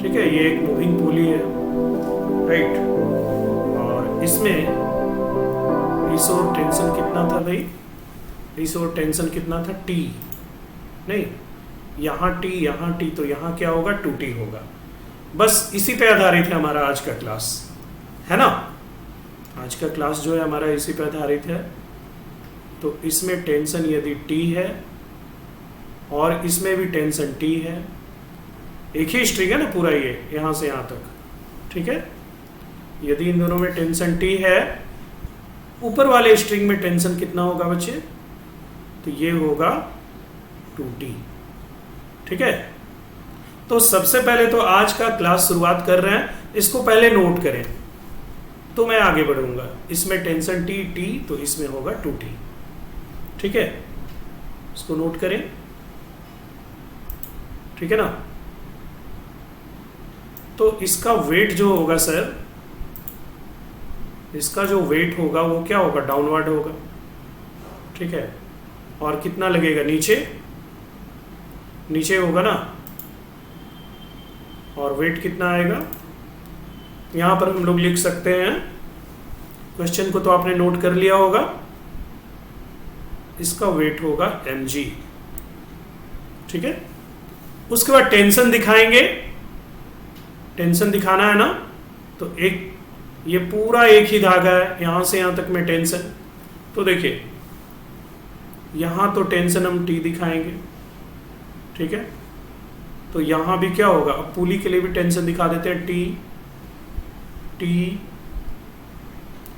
ठीक है, ये एक मूविंग पुली है, राइट। और इसमें रिसोर्स टेंशन कितना था भाई? रिसोर्स टेंशन कितना था? T, नहीं, यहाँ T, तो यहाँ क्या होगा? 2T होगा। बस इसी पे आधारित है हमारा आज का क्लास, है ना। आज का क्लास जो है हमारा इसी पे आधारित है। तो इसमें टेंशन यदि T है और इसमें भी टेंशन T है, एक ही स्ट्रिंग है ना पूरा, ये यहाँ से यहाँ तक, ठीक है। यदि इन दोनों में टेंशन T है, ऊपर वाले स्ट्रिंग में टेंशन कितना होगा बच्चे? तो ये होगा 2T, ठीक है। तो सबसे पहले तो आज का क्लास शुरुआत कर रहे हैं, इसको पहले नोट करें तो मैं आगे बढ़ूंगा। इसमें टेंशन T, तो इसमें होगा 2T, ठीक है। इसको नोट करें, ठीक है ना। तो इसका वेट जो होगा सर, इसका जो वेट होगा वो क्या होगा? डाउनवर्ड होगा, ठीक है। और कितना लगेगा? नीचे होगा ना। और वेट कितना आएगा? यहां पर हम लोग लिख सकते हैं, क्वेश्चन को तो आपने नोट कर लिया होगा। इसका वेट होगा mg, ठीक है। उसके बाद टेंशन दिखाएंगे, टेंशन दिखाना है ना। तो एक ये पूरा एक ही धागा है, यहां से यहां तक में टेंशन। तो देखिए यहां तो टेंशन हम T दिखाएंगे, ठीक है। तो यहां भी क्या होगा? अब पुली के लिए भी टेंशन दिखा देते हैं, T,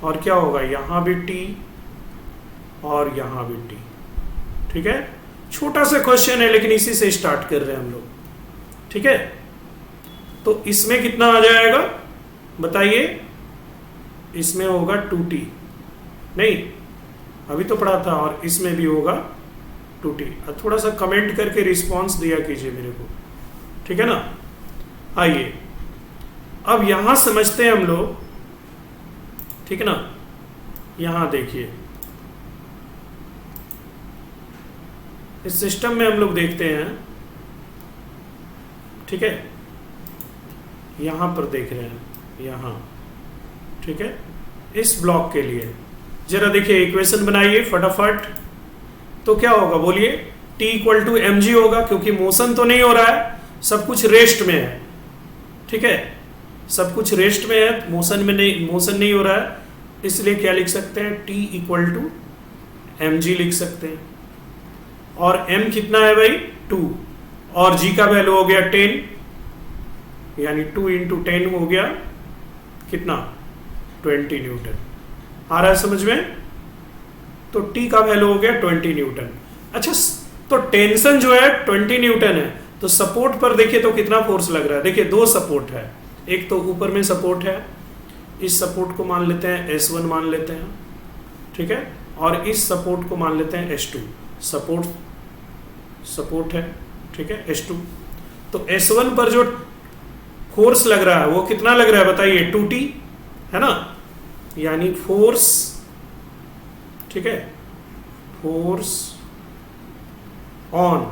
और क्या होगा? यहां भी T और यहां भी T, ठीक है। छोटा सा क्वेश्चन है लेकिन इसी से स्टार्ट कर रहे हैं हम लोग, ठीक है। तो इसमें कितना आ जाएगा बताइए? इसमें होगा 2T, नहीं अभी तो पढ़ा था, और इसमें भी होगा 2T। थोड़ा सा कमेंट करके रिस्पांस दिया कीजिए मेरे को, ठीक है ना। आइए अब यहां समझते हैं हम लोग, ठीक है ना। यहां देखिए, इस सिस्टम में हम लोग देखते हैं, ठीक है। यहां पर देख रहे हैं, यहां, ठीक है। इस ब्लॉक के लिए जरा देखिए, इक्वेशन बनाइए फटाफट। तो क्या होगा बोलिए? T = mg होगा, क्योंकि मोशन तो नहीं हो रहा है, सब कुछ रेस्ट में है, ठीक है। सब कुछ रेस्ट में है, मोशन नहीं हो रहा है, इसलिए क्या लिख सकते हैं? T = mg लिख सकते हैं। और m कितना है भाई? 2, और g का वैल्यू हो गया 10, यानी 2 × 10 हो गया कितना? 20 न्यूटन। आ रहा है समझ में? तो T का वैल्यू हो गया 20 न्यूटन। अच्छा, तो टेंशन जो है 20 न्यूटन है, तो सपोर्ट पर देखिए तो कितना फोर्स लग रहा है? देखिए 2 सपोर्ट है, एक तो ऊपर में सपोर्ट है, इस सपोर्ट को मान लेते हैं S1 मान लेते हैं, ठीक है। और इस सपोर्ट को मान लेते हैं S2, सपोर्ट है, ठीक है, S2। तो S1 पर जो फोर्स लग रहा है वो कितना लग रहा है बताइए? 2T, है ना। यानी फोर्स, ठीक है, force on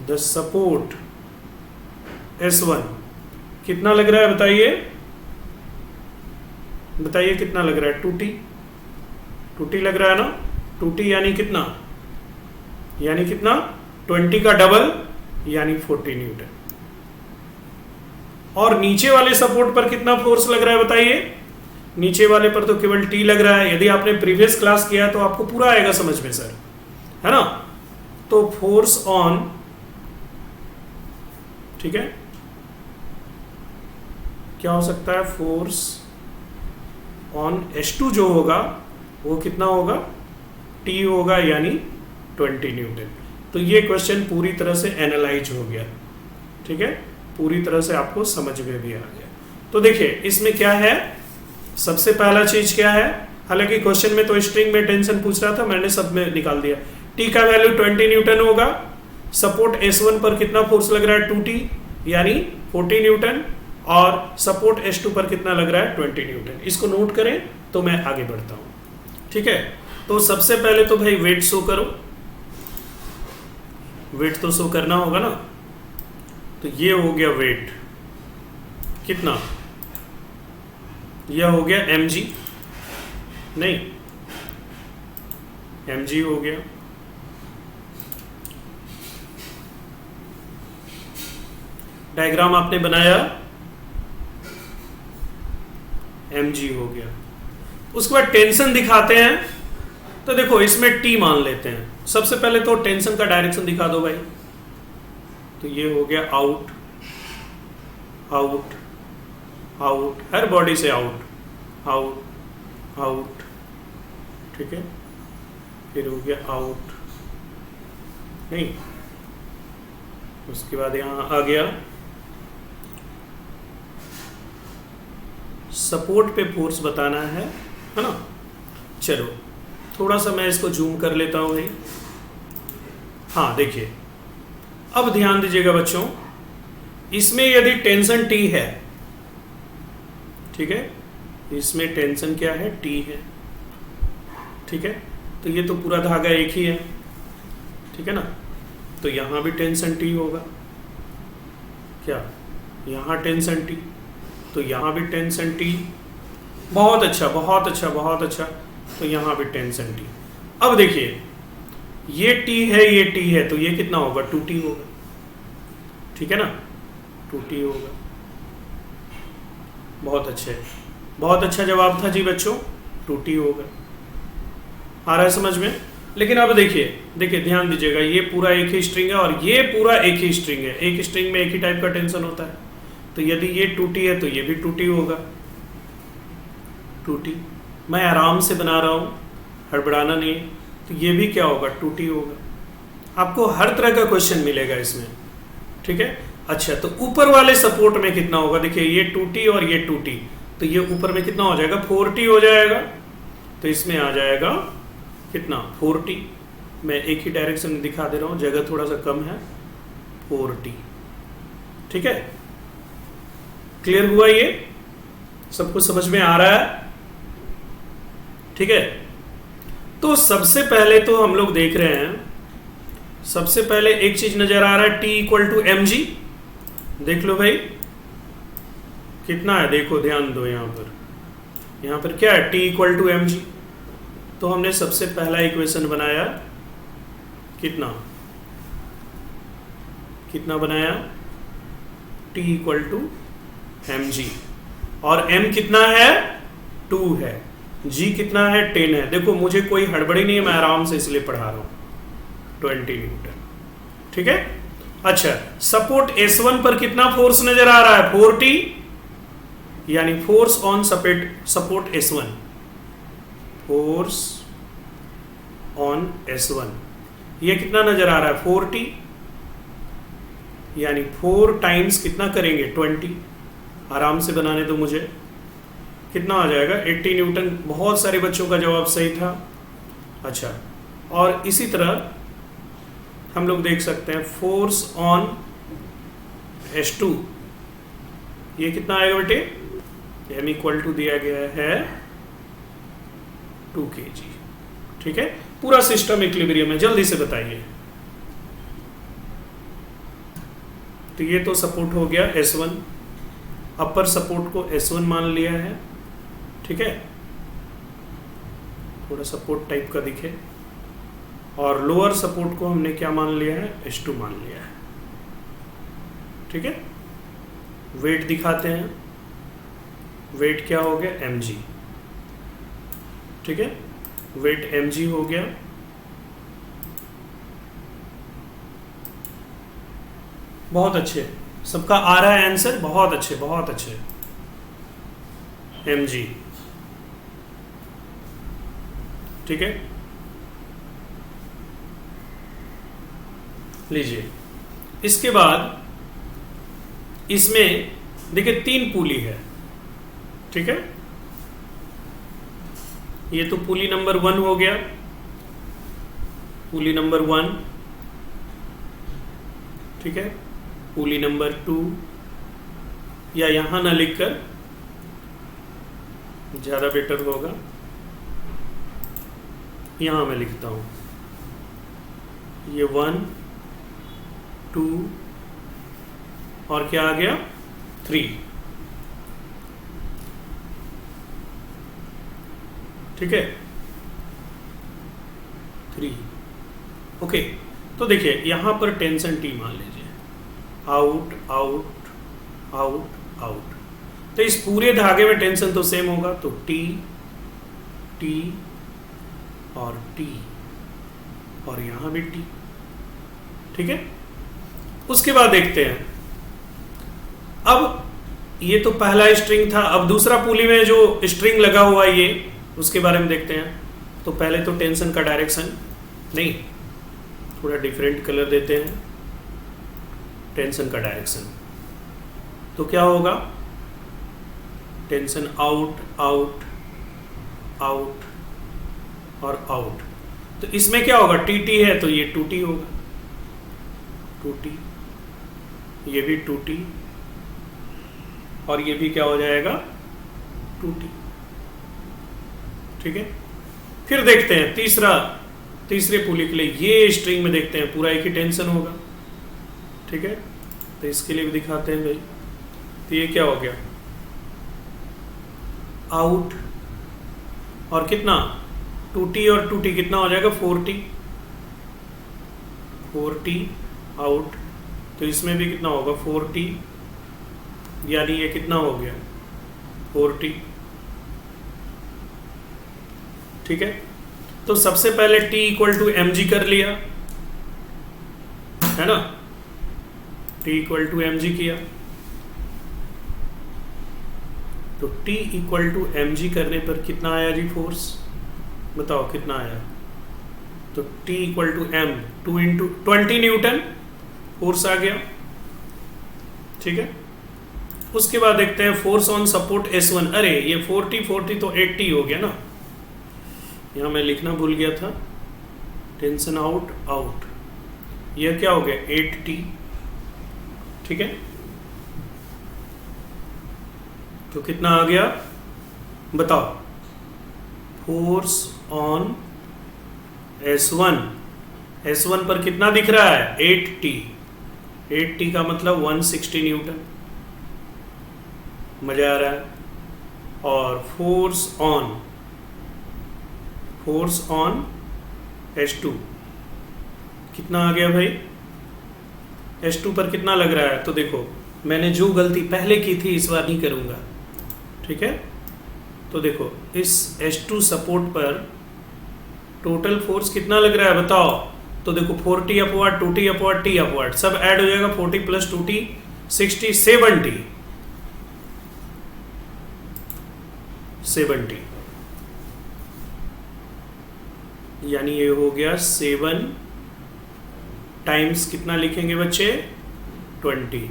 the support S1 कितना लग रहा है बताइए? बताइए कितना लग रहा है? 2T लग रहा है ना। 2T यानी कितना? 20 का डबल, यानी 40 न्यूटन। और नीचे वाले सपोर्ट पर कितना फोर्स लग रहा है बताइए? नीचे वाले पर तो केवल T लग रहा है। यदि आपने प्रीवियस क्लास किया है तो आपको पूरा आएगा समझ में सर, है ना। तो फोर्स ऑन, ठीक है, क्या हो सकता है? फोर्स ऑन S2 जो होगा वो कितना होगा? T होगा, यानी 20 न्यूटन। तो ये क्वेश्चन पूरी तरह से एनालाइज हो गया, ठीक है, पूरी तरह से आपको समझ में भी आ गया। तो देखिए इसमें क्या है, सबसे पहला चीज क्या है? हालांकि क्वेश्चन में तो स्ट्रिंग में टेंशन पूछ रहा था, मैंने सब में निकाल दिया। T का वैल्यू 20 न्यूटन होगा, सपोर्ट S1 पर कितना फोर्स लग रहा है? 2T, यानी 40 न्यूटन, और सपोर्ट S2 पर कितना लग रहा है? 20 न्यूटन। इसको नोट करें तो मैं आगे बढ़ता हूं, ठीक है। तो सबसे पहले तो भाई वेट शो करो, वेट तो शो करना होगा ना। तो ये हो गया वेट कितना, यह हो गया mg, नहीं mg हो गया, डायग्राम आपने बनाया, mg हो गया। उसके बाद टेंशन दिखाते हैं, तो देखो इसमें T मान लेते हैं। सबसे पहले तो टेंशन का डायरेक्शन दिखा दो भाई, तो ये हो गया आउट आउट आउट, हर बॉडी से आउट आउट आउट, ठीक है। फिर हो गया आउट, नहीं, उसके बाद यहाँ आ गया सपोर्ट पे फोर्स बताना है ना। चलो थोड़ा सा मैं इसको जूम कर लेता हूँ भाई। हाँ देखिए, अब ध्यान दीजिएगा बच्चों, इसमें यदि टेंशन T है, ठीक है, इसमें टेंशन क्या है, T है, ठीक है, तो ये तो पूरा धागा एक ही है, ठीक है ना। तो यहाँ भी टेंशन T होगा, क्या, यहाँ टेंशन T, तो यहाँ भी टेंशन T, बहुत अच्छा बहुत अच्छा बहुत अच्छा, तो यहाँ भी टेंशन T। अब देखिए ये T है, ये T है, तो ये कितना होगा, 2T होगा, ठीक है ना, 2T होगा। बहुत अच्छे, बहुत अच्छा जवाब था जी बच्चों, 2T होगा। आ रहा है समझ में। लेकिन अब देखिए देखिए ध्यान दीजिएगा, ये पूरा एक ही स्ट्रिंग है और ये पूरा एक ही स्ट्रिंग है, एक स्ट्रिंग में एक ही टाइप का टेंशन होता है, तो यदि ये 2T है तो ये भी 2T होगा, 2T। मैं आराम से बना रहा हूँ, हड़बड़ाना नहीं है, तो ये भी क्या होगा, 2T होगा। आपको हर तरह का क्वेश्चन मिलेगा इसमें, ठीक है। अच्छा, तो ऊपर वाले सपोर्ट में कितना होगा, देखिए ये 2T और ये 2T, तो ये ऊपर में कितना हो जाएगा, 4T हो जाएगा, तो इसमें आ जाएगा कितना, 4T। मैं एक ही डायरेक्शन में दिखा दे रहा हूँ, जगह थोड़ा सा कम है, 4T, ठीक है। क्लियर हुआ, ये सबको समझ में आ रहा है, ठीक है। तो सबसे पहले तो हम लोग देख रहे हैं, सबसे पहले एक चीज नजर आ रहा है, T = mg, देख लो भाई कितना है, देखो ध्यान दो, यहाँ पर क्या है, T = mg। तो हमने सबसे पहला इक्वेशन बनाया, कितना कितना बनाया, T = mg, और m कितना है, 2 है, g कितना है, 10 है। देखो मुझे कोई हड़बड़ी नहीं है, मैं आराम से इसलिए पढ़ा रहा हूँ, 20 न्यूटन, ठीक है। अच्छा, सपोर्ट S1 पर कितना फोर्स नजर आ रहा है, 4T, यानी force on support S1, force on S1, ये कितना नजर आ रहा है, 4T, यानी 4 टाइम्स कितना करेंगे, 20। आराम से बनाने दो मुझे, कितना आ जाएगा, 80 न्यूटन। बहुत सारे बच्चों का जवाब सही था। अच्छा, और इसी तरह हम लोग देख सकते हैं फोर्स ऑन S2, ये कितना आएगा बेटे, m = दिया गया है 2 kg, ठीक है। पूरा सिस्टम इक्विलिब्रियम है, जल्दी से बताइए। तो ये तो सपोर्ट हो गया S1, अपर सपोर्ट को S1 मान लिया है, ठीक है, थोड़ा सपोर्ट टाइप का दिखे, और लोअर सपोर्ट को हमने क्या मान लिया है, S2 मान लिया है, ठीक है। वेट दिखाते हैं, वेट क्या हो गया, mg, ठीक है, वेट mg हो गया। बहुत अच्छे, सबका आ रहा है आंसर, बहुत अच्छे बहुत अच्छे, mg, ठीक है। लीजिए, इसके बाद इसमें देखिए 3 पुली है, ठीक है। ये तो पुली नंबर 1 हो गया, पुली नंबर 1, ठीक है, पुली नंबर 2, या यहां ना लिखकर ज्यादा बेटर होगा, यहां मैं लिखता हूं, ये 1 2 और क्या आ गया 3, ठीक है 3। ओके, तो देखिए यहां पर टेंशन टी मान लीजिए, आउट आउट आउट आउट, तो इस पूरे धागे में टेंशन तो सेम होगा, तो टी टी और टी और यहां भी टी, ठीक है। उसके बाद देखते हैं, अब ये तो पहला स्ट्रिंग था, अब दूसरा पुली में जो स्ट्रिंग लगा हुआ है ये, उसके बारे में देखते हैं। तो पहले तो टेंशन का डायरेक्शन नहीं, थोड़ा डिफरेंट कलर देते हैं, टेंशन का डायरेक्शन, तो क्या होगा टेंशन आउट आउट आउट और आउट, तो इसमें क्या होगा टी टी है तो ये 2T होगा, 2T, ये भी 2T और ये भी क्या हो जाएगा 2T, ठीक है। फिर देखते हैं तीसरे पुली के लिए, ये स्ट्रिंग में देखते हैं पूरा एक ही टेंशन होगा, ठीक है। तो इसके लिए भी दिखाते हैं भाई, तो ये क्या हो गया आउट और कितना 2T और 2T कितना हो जाएगा 4T, 4T आउट, तो इसमें भी कितना होगा 4T, यानी ये कितना हो गया 4T, ठीक है। तो सबसे पहले T इक्वल टू mg कर लिया, है ना, T इक्वल टू mg किया, तो T इक्वल टू mg करने पर कितना आया जी फोर्स, बताओ कितना आया, तो T equal to m 2 into 20 newton force आ गया, ठीक है। उसके बाद देखते हैं फोर्स ऑन सपोर्ट S1, अरे ये 40 तो 80 हो गया ना, यहाँ मैं लिखना भूल गया था, टेंशन आउट आउट, यह क्या हो गया 8T, ठीक है। तो कितना आ गया बताओ, फोर्स ऑन S1 पर कितना दिख रहा है 8T, 8T का मतलब 160 न्यूटन, मजा आ रहा है। और फोर्स ऑन S2 कितना आ गया भाई, S2 पर कितना लग रहा है, तो देखो मैंने जो गलती पहले की थी इस बार नहीं करूंगा, ठीक है। तो देखो इस S2 सपोर्ट पर टोटल फोर्स कितना लग रहा है बताओ, तो देखो 4T upward 2T upward T upward सब ऐड हो जाएगा, 40 प्लस 2T 60 70, यानी ये हो गया 7 टाइम्स कितना लिखेंगे बच्चे 20,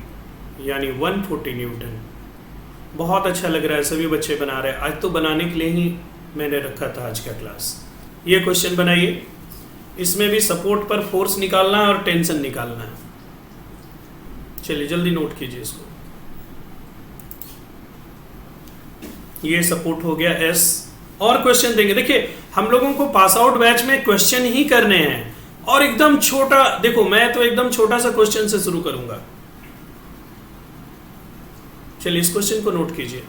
यानी 140 न्यूटन। बहुत अच्छा लग रहा है, सभी बच्चे बना रहे हैं, आज तो बनाने के लिए ही मैंने रखा था आज का क्लास। ये क्वेश्चन बनाइए, इसमें भी सपोर्ट पर फोर्स निकालना है और टेंशन निकालना है, चलिए जल्दी नोट कीजिए इसको। ये सपोर्ट हो गया S, और क्वेश्चन देंगे, देखिए हम लोगों को पास आउट बैच में क्वेश्चन ही करने हैं, और एकदम छोटा, देखो मैं तो एकदम छोटा सा क्वेश्चन से शुरू करूंगा, चलिए इस क्वेश्चन को नोट कीजिए।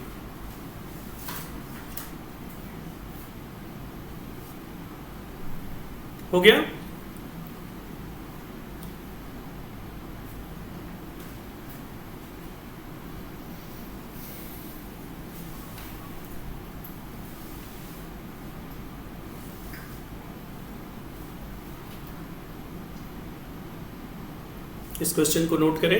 हो गया, इस क्वेश्चन को नोट करें।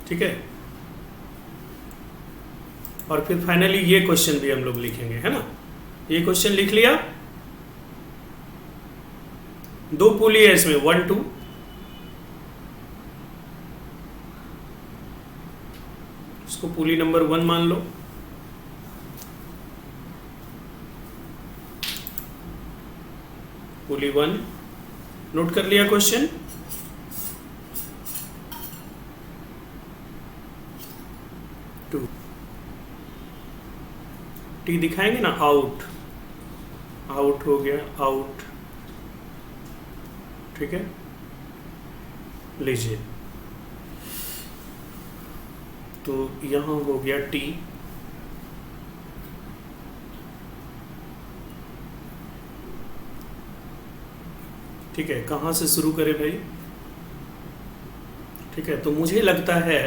ठीक है, और फिर फाइनली ये क्वेश्चन भी हम लोग लिखेंगे, है ना। ये क्वेश्चन लिख लिया, 2 पुली है इसमें 1 2, इसको पुली नंबर 1 मान लो, पुली 1 नोट कर लिया क्वेश्चन। टी दिखाएंगे ना, आउट हो गया, आउट ठीक है, लीजिए, तो यहाँ हो गया T, ठीक है। कहाँ से शुरू करें भाई? ठीक है, तो मुझे लगता है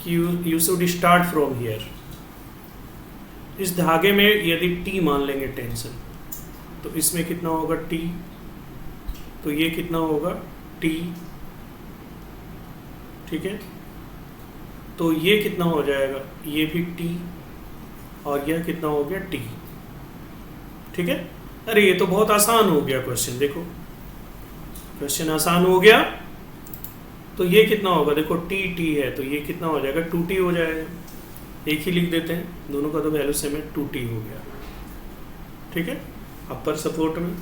कि you should start from here. इस धागे में यदि T मान लेंगे टेंशन, तो इसमें कितना होगा T, तो ये कितना होगा T, ठीक है। तो ये कितना हो जाएगा, ये भी T, और यह कितना हो गया T, ठीक है। अरे ये तो बहुत आसान हो गया क्वेश्चन, देखो क्वेश्चन आसान हो गया। तो ये कितना होगा, देखो T है, तो ये कितना हो जाएगा 2T हो जाएगा। एक ही लिख देते हैं, दोनों का तो वैल्यू सेम है, 2T हो गया, ठीक है, अपर सपोर्ट में।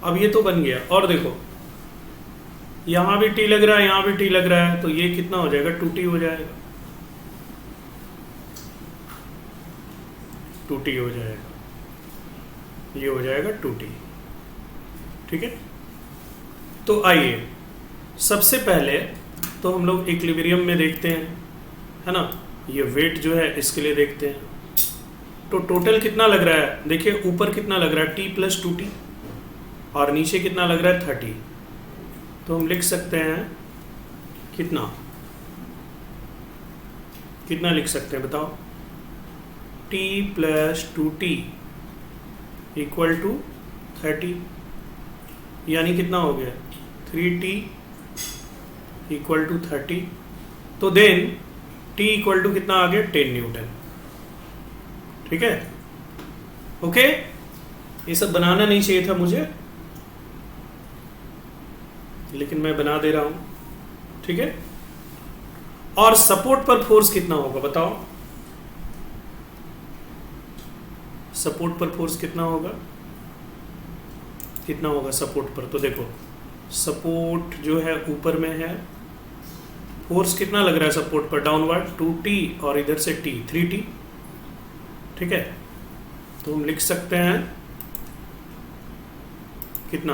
अब ये तो बन गया, और देखो यहाँ भी T लग रहा है, यहाँ भी T लग रहा है, तो ये कितना हो जाएगा 2T हो जाएगा, 2T हो जाएगा, ये हो जाएगा 2T, ठीक है। तो आइए सबसे पहले तो हम लोग इक्विलिब्रियम में देखते हैं, है ना। ये वेट जो है इसके लिए देखते हैं। तो टोटल कितना लग रहा है, देखिए ऊपर कितना लग रहा है T + 2T, और नीचे कितना लग रहा है 30। तो हम लिख सकते हैं कितना कितना लिख सकते हैं बताओ, T + 2T = 30, यानी कितना हो गया 3T = 30। तो देन T = कितना आ गया 10 न्यूटन, ठीक है। ओके, ये सब बनाना नहीं चाहिए था मुझे, लेकिन मैं बना दे रहा हूं, ठीक है। और सपोर्ट पर फोर्स कितना होगा बताओ, सपोर्ट पर फोर्स कितना होगा, कितना होगा सपोर्ट पर। तो देखो सपोर्ट जो है ऊपर में है, फोर्स कितना लग रहा है सपोर्ट पर डाउनवर्ड 2T, और इधर से T 3T, ठीक है। तो हम लिख सकते हैं कितना,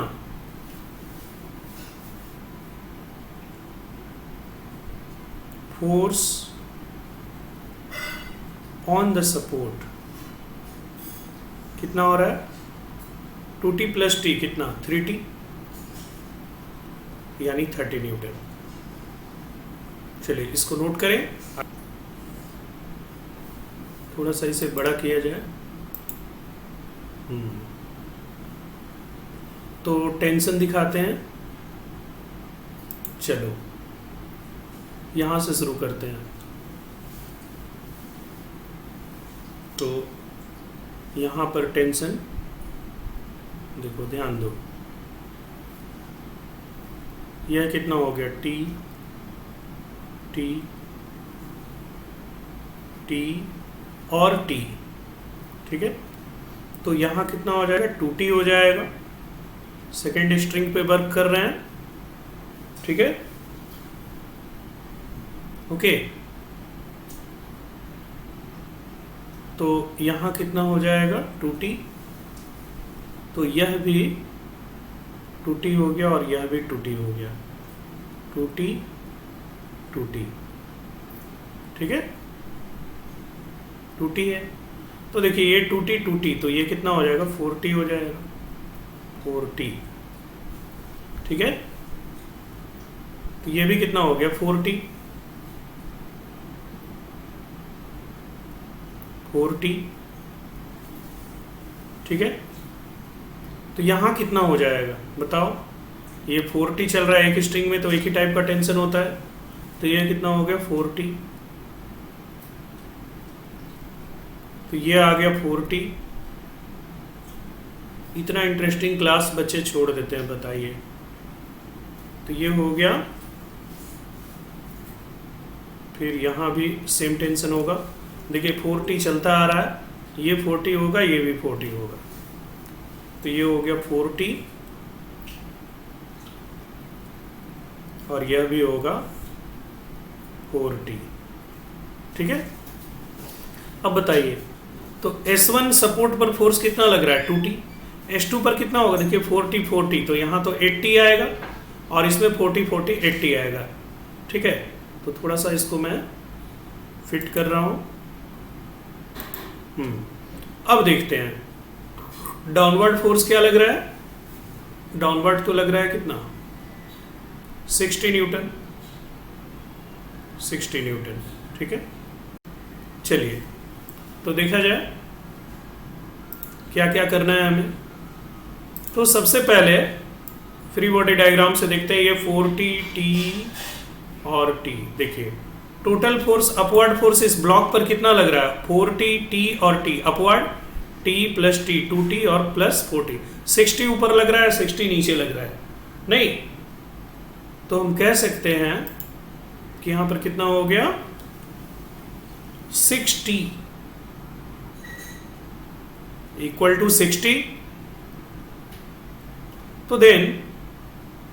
फोर्स ऑन द सपोर्ट कितना हो रहा है 2T + T कितना 3T, यानी 30 न्यूटन। चलिए इसको नोट करें, थोड़ा सा इसे बड़ा किया जाए। तो टेंशन दिखाते हैं, चलो यहां से शुरू करते हैं। तो यहां पर टेंशन देखो, ध्यान दो, यह कितना हो गया T और T, ठीक है। तो यहाँ कितना हो जाएगा 2T हो जाएगा, सेकेंड स्ट्रिंग पे वर्क कर रहे हैं, ठीक है, ओके। तो यहाँ कितना हो जाएगा 2T, तो यह भी 2T हो गया, और यह भी 2T हो गया, 2T, ठीक है, 2T है। तो देखिए ये 2T, तो ये कितना हो जाएगा 4T हो जाएगा, 4T, ठीक है। तो ये भी कितना हो गया 4T, ठीक है। तो यहाँ कितना हो जाएगा बताओ, ये 4T चल रहा है एक स्ट्रिंग में, तो एक ही टाइप का टेंशन होता है, तो ये कितना हो गया 4T, तो ये आ गया 4T। इतना इंटरेस्टिंग क्लास बच्चे छोड़ देते हैं, बताइए। तो ये हो गया, फिर यहाँ भी सेम टेंशन होगा, देखिए 4T चलता आ रहा है, ये 4T होगा, ये भी 4T होगा, तो ये हो गया 4T, और यह भी होगा 4T, ठीक है। अब बताइए, तो S1 सपोर्ट पर फोर्स कितना लग रहा है 2T, S2 पर कितना होगा, देखिए 40 40, तो यहाँ तो 80 आएगा और इसमें 40 40 80 आएगा। ठीक है, तो थोड़ा सा इसको मैं फिट कर रहा हूँ। अब देखते हैं डाउनवर्ड फोर्स क्या लग रहा है। डाउनवर्ड तो लग रहा है कितना, 60 न्यूटन, 60 न्यूटन। ठीक है, चलिए तो देखा जाए क्या क्या करना है हमें। तो सबसे पहले फ्री बॉडी डायग्राम से देखते हैं, ये 40 T और T। देखिए टोटल फोर्स, अपवर्ड फोर्स इस ब्लॉक पर कितना लग रहा है, 40 T और T upward, T plus T 2T और प्लस 40। 60 ऊपर लग रहा है, 60 नीचे लग रहा है नहीं, तो हम कह सकते हैं कि यहां पर कितना हो गया, 6T इक्वल टू 60। तो देन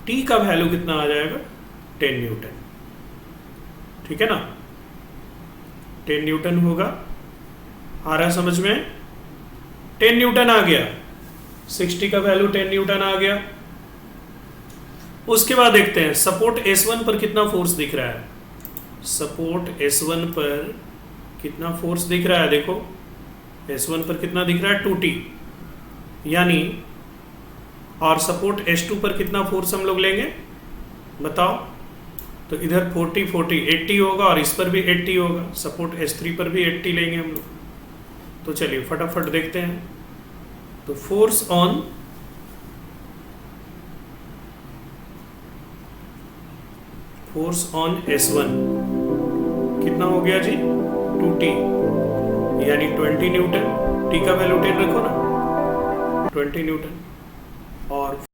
T का वैल्यू कितना आ जाएगा, 10 न्यूटन। ठीक है ना, 10 न्यूटन होगा। आ रहा है समझ में, 10 न्यूटन आ गया, 60 का वैल्यू 10 न्यूटन आ गया। उसके बाद देखते हैं सपोर्ट S1 पर कितना फोर्स दिख रहा है। सपोर्ट S1 पर कितना फोर्स दिख रहा है, देखो S1 पर कितना दिख रहा है, 2T यानी, और सपोर्ट S2 पर कितना फोर्स हम लोग लेंगे बताओ। तो इधर 40 40 80 होगा और इस पर भी 80 होगा, सपोर्ट S3 पर भी 80 लेंगे हम लोग। तो चलिए फटाफट देखते हैं। तो फोर्स ऑन S1 कितना हो गया जी, 2T यानी 20 न्यूटन। T का वैल्यू 10 रखो ना, 20 न्यूटन। और